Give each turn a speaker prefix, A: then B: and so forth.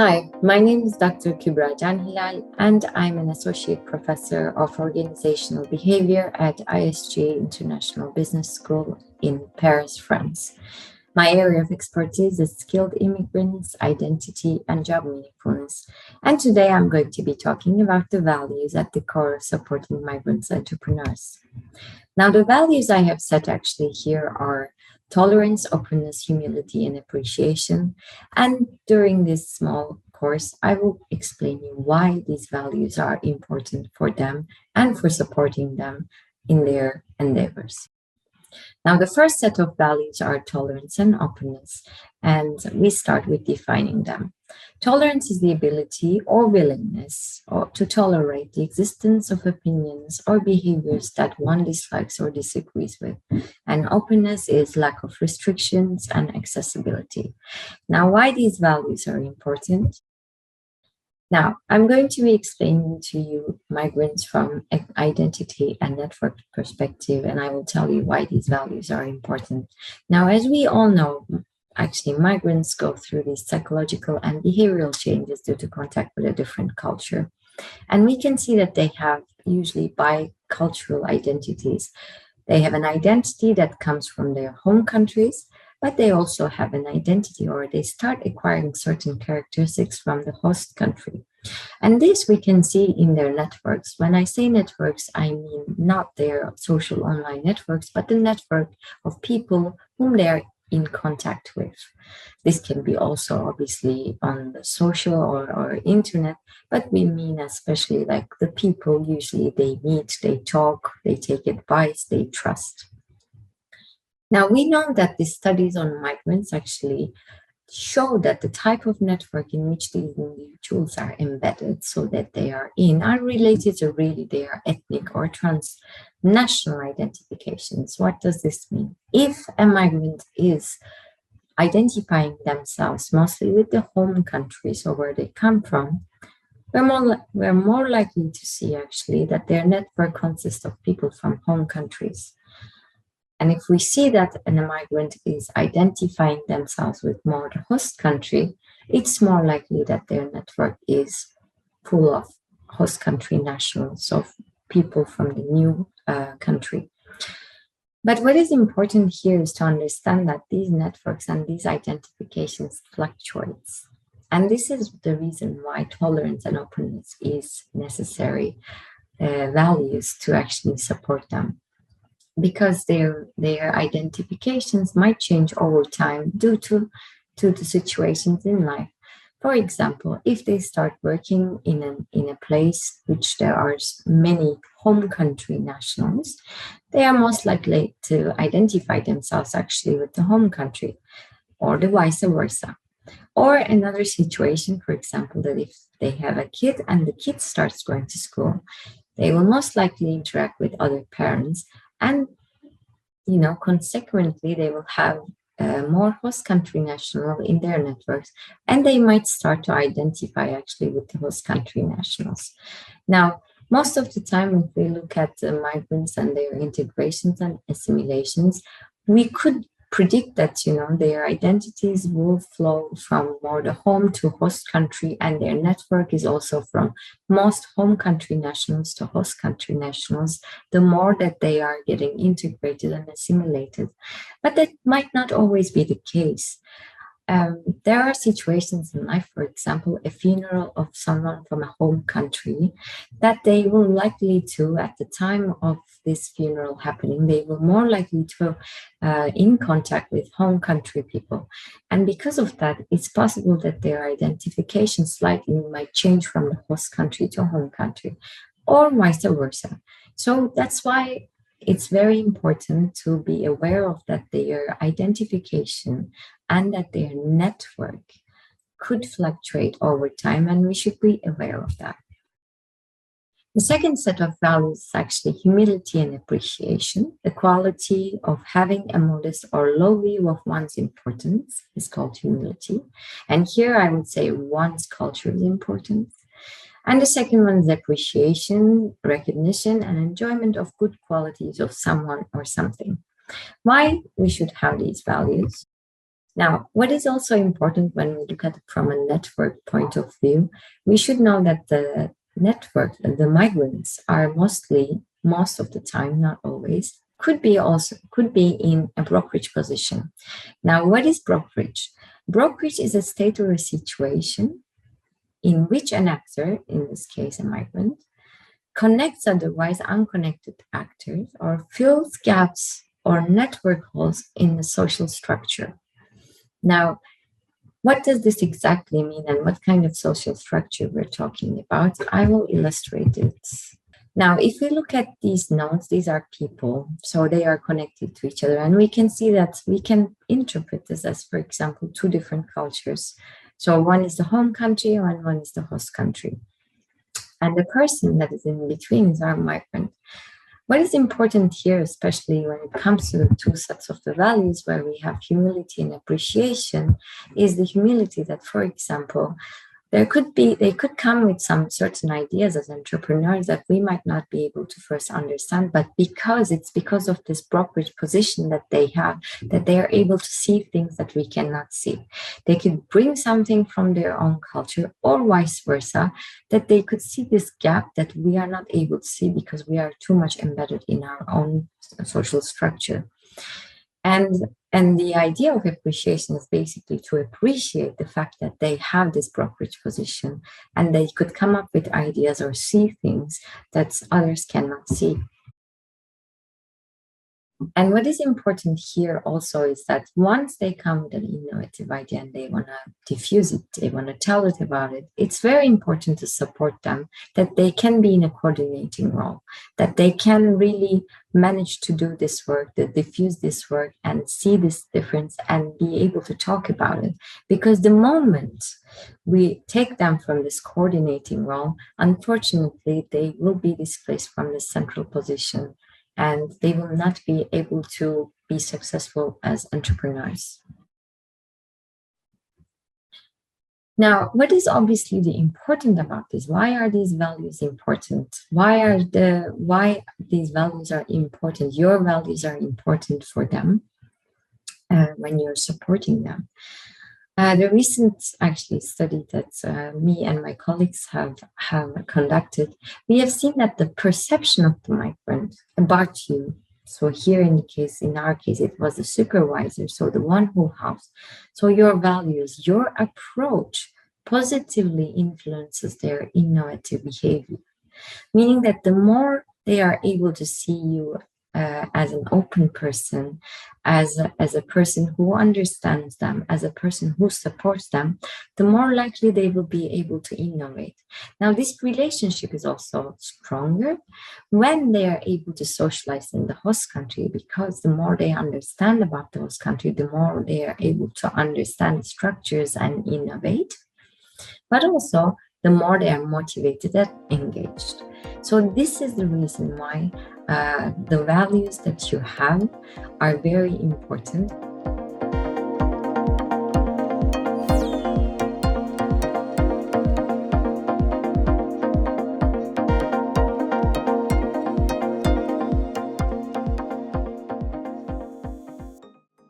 A: Hi, my name is Dr. Kubra Canhilal, and I'm an associate professor of organizational behavior at ISG International Business School in Paris, France. My area of expertise is skilled immigrants, identity, and job meaningfulness. And today I'm going to be talking about the values at the core of supporting migrants entrepreneurs. Now, the values I have set actually here are tolerance, openness, humility, and appreciation. And during this small course, I will explain you why these values are important for them and for supporting them in their endeavors. Now, the first set of values are tolerance and openness, and we start with defining them. Tolerance is the ability or willingness to tolerate the existence of opinions or behaviors that one dislikes or disagrees with. And openness is lack of restrictions and accessibility. Now, why these values are important? Now, I'm going to be explaining to you migrants from an identity and network perspective, and I will tell you why these values are important. Now, as we all know, actually, migrants go through these psychological and behavioral changes due to contact with a different culture. And we can see that they have usually bicultural identities. They have an identity that comes from their home countries, but they also have an identity, or they start acquiring certain characteristics from the host country. And this we can see in their networks. When I say networks, I mean not their social online networks, but the network of people whom they are in contact with. This can be also obviously on the social or internet, but we mean especially like the people usually they meet, they talk, they take advice, they trust. Now, we know that the studies on migrants actually show that the type of network in which these individuals are embedded, so that they are in, are related to really their ethnic or transnational identifications. What does this mean? If a migrant is identifying themselves mostly with the home country, so where they come from, we're more likely to see actually that their network consists of people from home countries. And if we see that an migrant is identifying themselves with more the host country, it's more likely that their network is full of host country nationals, so people from the new country. But what is important here is to understand that these networks and these identifications fluctuates. And this is the reason why tolerance and openness is necessary values to actually support them, because their identifications might change over time due to the situations in life. For example, if they start working in a place which there are many home country nationals, they are most likely to identify themselves actually with the home country, or the vice versa. Or another situation, for example, that if they have a kid and the kid starts going to school, they will most likely interact with other parents, and consequently they will have more host country national in their networks, and they might start to identify actually with the host country nationals. Now, most of the time, if we look at the migrants and their integrations and assimilations, we could predict that their identities will flow from more the home to host country, and their network is also from most home country nationals to host country nationals, the more that they are getting integrated and assimilated. But that might not always be the case. There are situations in life, for example, a funeral of someone from a home country, that they will likely to, at the time of this funeral happening, they will more likely to in contact with home country people. And because of that, it's possible that their identification slightly might change from the host country to home country, or vice versa. So that's why it's very important to be aware of that their identification and that their network could fluctuate over time, and we should be aware of that. The second set of values is actually humility and appreciation. The quality of having a modest or low view of one's importance is called humility. And here I would say one's culture is important. And the second one is appreciation, recognition, and enjoyment of good qualities of someone or something. Why we should have these values? Now, what is also important when we look at it from a network point of view, we should know that the network, the migrants are most of the time, not always, could be in a brokerage position. Now, what is brokerage? Brokerage is a state or a situation in which an actor, in this case a migrant, connects otherwise unconnected actors or fills gaps or network holes in the social structure. Now, what does this exactly mean and what kind of social structure we're talking about? I will illustrate it. Now, if we look at these nodes, these are people, so they are connected to each other. And we can see that we can interpret this as, for example, two different cultures. So one is the home country and one is the host country. And the person that is in between is our migrant. What is important here, especially when it comes to the two sets of the values where we have humility and appreciation, is the humility that, for example, they could come with some certain ideas as entrepreneurs that we might not be able to first understand, but because of this brokerage position that they have, that they are able to see things that we cannot see. They could bring something from their own culture or vice versa, that they could see this gap that we are not able to see because we are too much embedded in our own social structure. And the idea of appreciation is basically to appreciate the fact that they have this brokerage position and they could come up with ideas or see things that others cannot see. And what is important here also is that once they come with an innovative idea and they want to diffuse it, they want to tell it about it, it's very important to support them, that they can be in a coordinating role, that they can really manage to do this work, to diffuse this work and see this difference and be able to talk about it. Because the moment we take them from this coordinating role, unfortunately, they will be displaced from the central position and they will not be able to be successful as entrepreneurs. Now, what is obviously the important about this? Why are these values important? Why these values are important? Your values are important for them when you're supporting them. The recent actually study that me and my colleagues have conducted, we have seen that the perception of the migrant about you, so here in our case, it was the supervisor, so the one who helps. So your values, your approach positively influences their innovative behavior, meaning that the more they are able to see you as an open person, as a person who understands them, as a person who supports them, the more likely they will be able to innovate. Now, this relationship is also stronger when they are able to socialize in the host country, because the more they understand about the host country, the more they are able to understand structures and innovate, but also the more they are motivated and engaged. So this is the reason why the values that you have are very important.